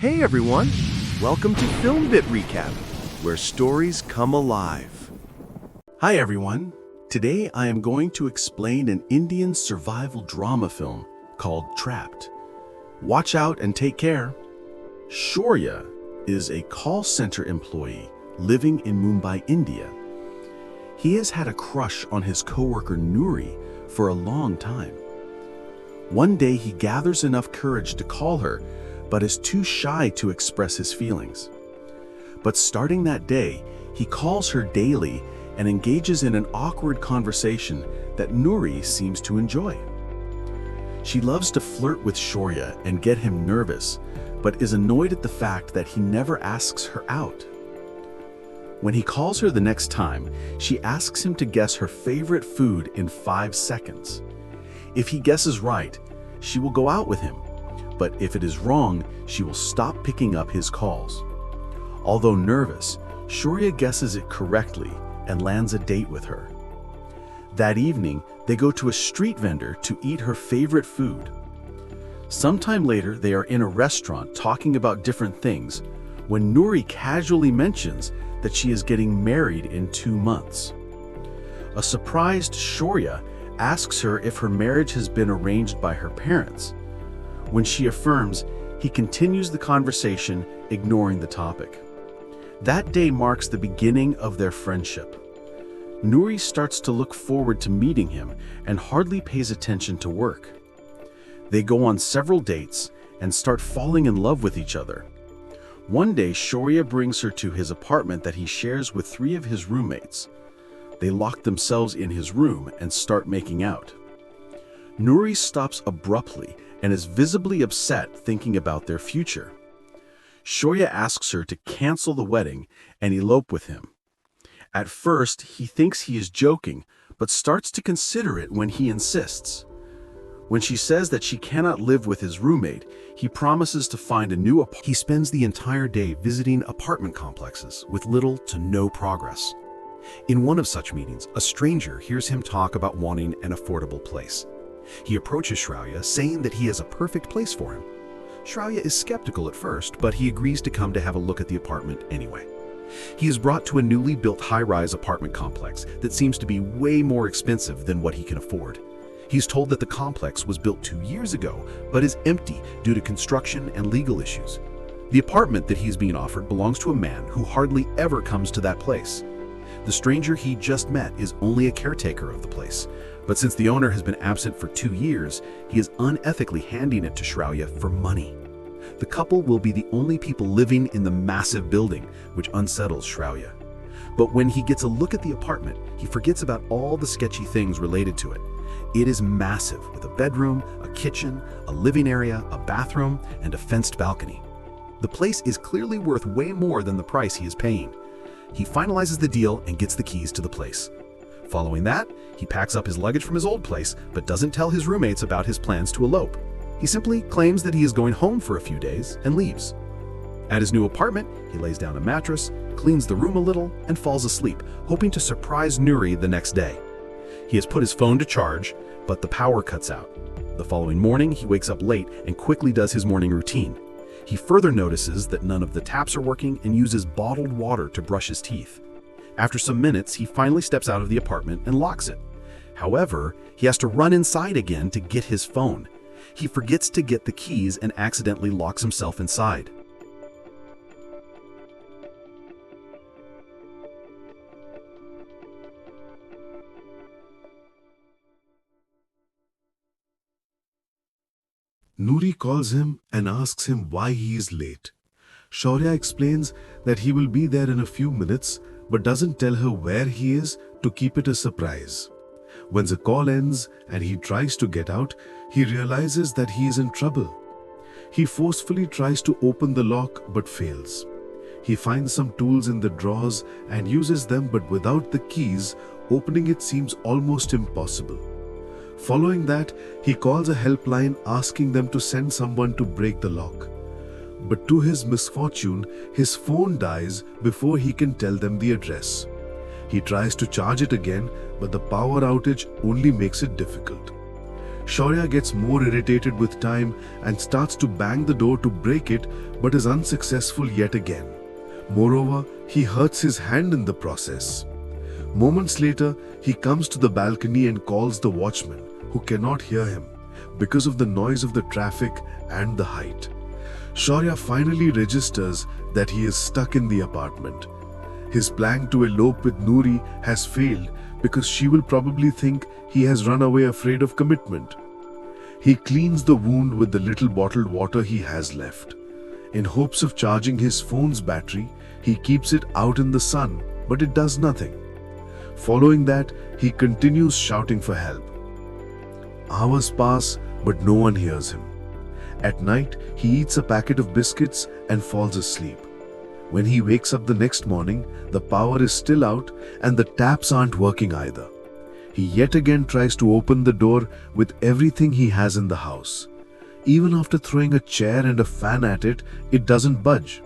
Hey everyone, welcome to FilmBit Recap, where stories come alive. Hi everyone. Today I am going to explain an Indian survival drama film called Trapped. Watch out and take care. Shaurya is a call center employee living in Mumbai, India. He has had a crush on his coworker Noori for a long time. One day he gathers enough courage to call her, but is too shy to express his feelings. But starting that day, he calls her daily and engages in an awkward conversation that Noori seems to enjoy. She loves to flirt with Shaurya and get him nervous, but is annoyed at the fact that he never asks her out. When he calls her the next time, she asks him to guess her favorite food in 5 seconds. If he guesses right, she will go out with him, but if it is wrong, she will stop picking up his calls. Although nervous, Shaurya guesses it correctly and lands a date with her. That evening, they go to a street vendor to eat her favorite food. Sometime later, they are in a restaurant talking about different things when Noori casually mentions that she is getting married in 2 months. A surprised Shaurya asks her if her marriage has been arranged by her parents. When she affirms, he continues the conversation, ignoring the topic. That day marks the beginning of their friendship. Noori starts to look forward to meeting him and hardly pays attention to work. They go on several dates and start falling in love with each other. One day, Shaurya brings her to his apartment that he shares with 3 of his roommates. They lock themselves in his room and start making out. Noori stops abruptly and is visibly upset, thinking about their future. Shaurya asks her to cancel the wedding and elope with him. At first, he thinks he is joking, but starts to consider it when he insists. When she says that she cannot live with his roommate, he promises to find a new apartment. He spends the entire day visiting apartment complexes with little to no progress. In one of such meetings, a stranger hears him talk about wanting an affordable place. He approaches Shaurya, saying that he has a perfect place for him. Shaurya is skeptical at first, but he agrees to come to have a look at the apartment anyway. He is brought to a newly built high-rise apartment complex that seems to be way more expensive than what he can afford. He's told that the complex was built 2 years ago, but is empty due to construction and legal issues. The apartment that he's being offered belongs to a man who hardly ever comes to that place. The stranger he just met is only a caretaker of the place, but since the owner has been absent for 2 years, he is unethically handing it to Shaurya for money. The couple will be the only people living in the massive building, which unsettles Shaurya. But when he gets a look at the apartment, he forgets about all the sketchy things related to it. It is massive, with a bedroom, a kitchen, a living area, a bathroom, and a fenced balcony. The place is clearly worth way more than the price he is paying. He finalizes the deal and gets the keys to the place. Following that, he packs up his luggage from his old place, but doesn't tell his roommates about his plans to elope. He simply claims that he is going home for a few days and leaves. At his new apartment, he lays down a mattress, cleans the room a little, and falls asleep, hoping to surprise Noori the next day. He has put his phone to charge, but the power cuts out. The following morning, he wakes up late and quickly does his morning routine. He further notices that none of the taps are working and uses bottled water to brush his teeth. After some minutes, he finally steps out of the apartment and locks it. However, he has to run inside again to get his phone. He forgets to get the keys and accidentally locks himself inside. Noori calls him and asks him why he is late. Shaurya explains that he will be there in a few minutes, but doesn't tell her where he is to keep it a surprise. When the call ends and he tries to get out, he realizes that he is in trouble. He forcefully tries to open the lock but fails. He finds some tools in the drawers and uses them, but without the keys, opening it seems almost impossible. Following that, he calls a helpline asking them to send someone to break the lock. But to his misfortune, his phone dies before he can tell them the address. He tries to charge it again, but the power outage only makes it difficult. Shaurya gets more irritated with time and starts to bang the door to break it, but is unsuccessful yet again. Moreover, he hurts his hand in the process. Moments later, he comes to the balcony and calls the watchman, who cannot hear him because of the noise of the traffic and the height. Shaurya finally registers that he is stuck in the apartment. His plan to elope with Noori has failed because she will probably think he has run away afraid of commitment. He cleans the wound with the little bottled water he has left. In hopes of charging his phone's battery, he keeps it out in the sun, but it does nothing. Following that, he continues shouting for help. Hours pass, but no one hears him. At night, he eats a packet of biscuits and falls asleep. When he wakes up the next morning, the power is still out and the taps aren't working either. He yet again tries to open the door with everything he has in the house. Even after throwing a chair and a fan at it, it doesn't budge.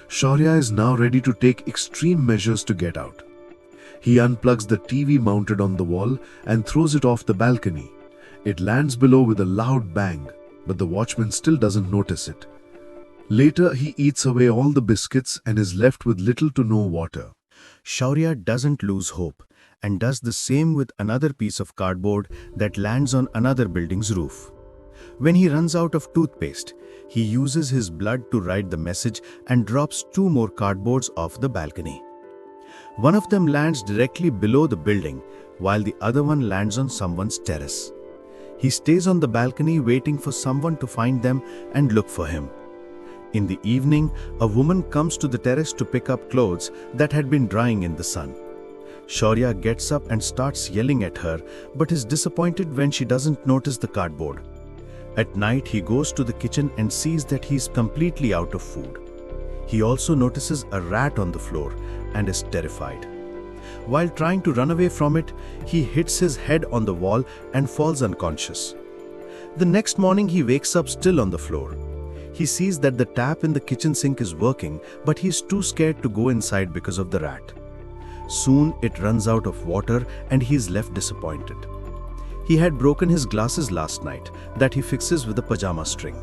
Shaurya is now ready to take extreme measures to get out. He unplugs the TV mounted on the wall and throws it off the balcony. It lands below with a loud bang, but the watchman still doesn't notice it. Later, he eats away all the biscuits and is left with little to no water. Shaurya doesn't lose hope and does the same with another piece of cardboard that lands on another building's roof. When he runs out of toothpaste, he uses his blood to write the message and drops 2 more cardboards off the balcony. One of them lands directly below the building, while the other one lands on someone's terrace. He stays on the balcony waiting for someone to find them and look for him. In the evening, a woman comes to the terrace to pick up clothes that had been drying in the sun. Shaurya gets up and starts yelling at her, but is disappointed when she doesn't notice the cardboard. At night, he goes to the kitchen and sees that he is completely out of food. He also notices a rat on the floor and is terrified. While trying to run away from it, he hits his head on the wall and falls unconscious. The next morning, he wakes up still on the floor. He sees that the tap in the kitchen sink is working, but he is too scared to go inside because of the rat. Soon, it runs out of water and he is left disappointed. He had broken his glasses last night that he fixes with a pajama string.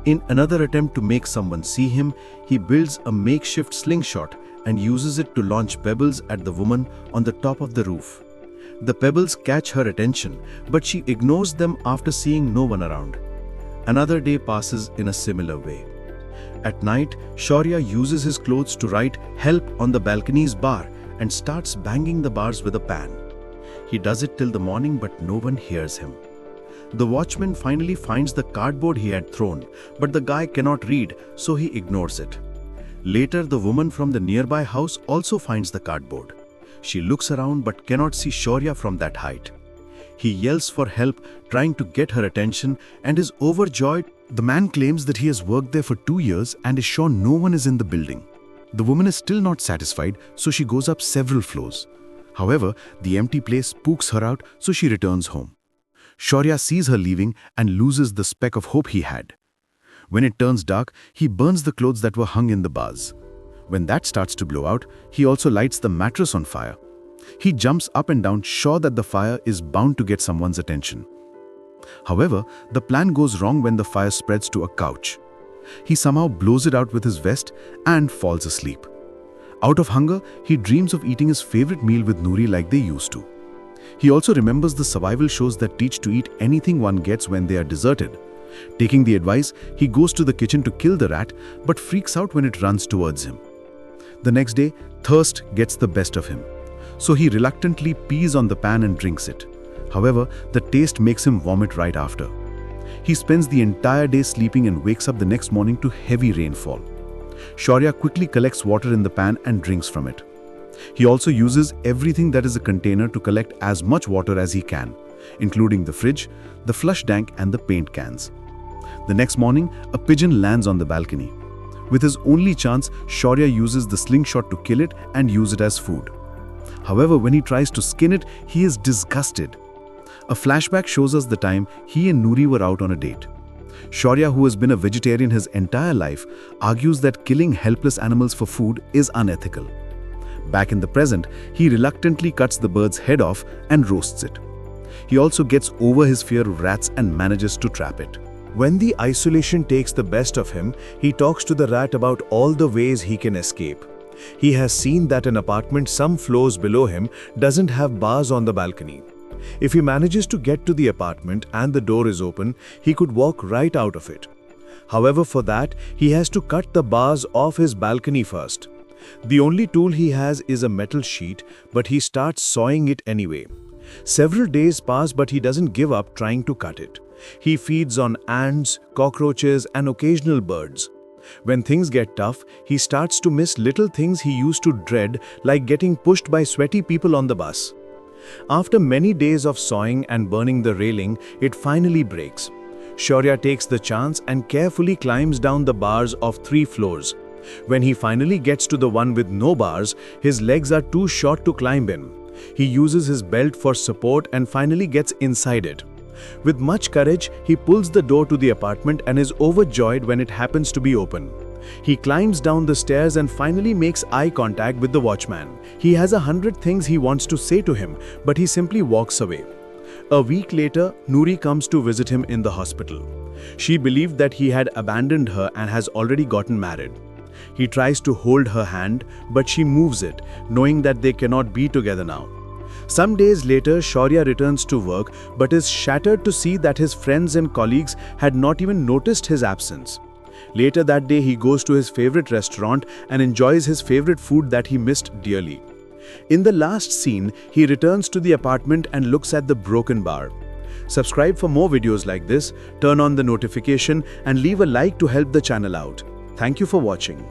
In another attempt to make someone see him, he builds a makeshift slingshot and uses it to launch pebbles at the woman on the top of the roof. The pebbles catch her attention, but she ignores them after seeing no one around. Another day passes in a similar way. At night, Shaurya uses his clothes to write "Help" on the balcony's bar and starts banging the bars with a pan. He does it till the morning, but no one hears him. The watchman finally finds the cardboard he had thrown, but the guy cannot read, so he ignores it. Later, the woman from the nearby house also finds the cardboard. She looks around but cannot see Shaurya from that height. He yells for help, trying to get her attention, and is overjoyed. The man claims that he has worked there for 2 years and is sure no one is in the building. The woman is still not satisfied, so she goes up several floors. However, the empty place spooks her out, so she returns home. Shaurya sees her leaving and loses the speck of hope he had. When it turns dark, he burns the clothes that were hung in the bars. When that starts to blow out, he also lights the mattress on fire. He jumps up and down, sure that the fire is bound to get someone's attention. However, the plan goes wrong when the fire spreads to a couch. He somehow blows it out with his vest and falls asleep. Out of hunger, he dreams of eating his favorite meal with Noori like they used to. He also remembers the survival shows that teach to eat anything one gets when they are deserted. Taking the advice, he goes to the kitchen to kill the rat, but freaks out when it runs towards him. The next day, thirst gets the best of him. So he reluctantly pees on the pan and drinks it. However, the taste makes him vomit right after. He spends the entire day sleeping and wakes up the next morning to heavy rainfall. Shaurya quickly collects water in the pan and drinks from it. He also uses everything that is a container to collect as much water as he can, including the fridge, the flush tank, and the paint cans. The next morning, a pigeon lands on the balcony. With his only chance, Shaurya uses the slingshot to kill it and use it as food. However, when he tries to skin it, he is disgusted. A flashback shows us the time he and Noori were out on a date. Shaurya, who has been a vegetarian his entire life, argues that killing helpless animals for food is unethical. Back in the present, he reluctantly cuts the bird's head off and roasts it. He also gets over his fear of rats and manages to trap it. When the isolation takes the best of him, he talks to the rat about all the ways he can escape. He has seen that an apartment some floors below him doesn't have bars on the balcony. If he manages to get to the apartment and the door is open, he could walk right out of it. However, for that, he has to cut the bars off his balcony first. The only tool he has is a metal sheet, but he starts sawing it anyway. Several days pass, but he doesn't give up trying to cut it. He feeds on ants, cockroaches, and occasional birds. When things get tough, he starts to miss little things he used to dread, like getting pushed by sweaty people on the bus. After many days of sawing and burning the railing, it finally breaks. Shaurya takes the chance and carefully climbs down the bars of 3 floors. When he finally gets to the one with no bars, his legs are too short to climb in. He uses his belt for support and finally gets inside it. With much courage, he pulls the door to the apartment and is overjoyed when it happens to be open. He climbs down the stairs and finally makes eye contact with the watchman. He has 100 things he wants to say to him, but he simply walks away. A week later, Noori comes to visit him in the hospital. She believed that he had abandoned her and has already gotten married. He tries to hold her hand, but she moves it, knowing that they cannot be together now. Some days later, Shaurya returns to work but is shattered to see that his friends and colleagues had not even noticed his absence. Later that day, he goes to his favorite restaurant and enjoys his favorite food that he missed dearly. In the last scene, he returns to the apartment and looks at the broken bar. Subscribe for more videos like this, turn on the notification and leave a like to help the channel out. Thank you for watching.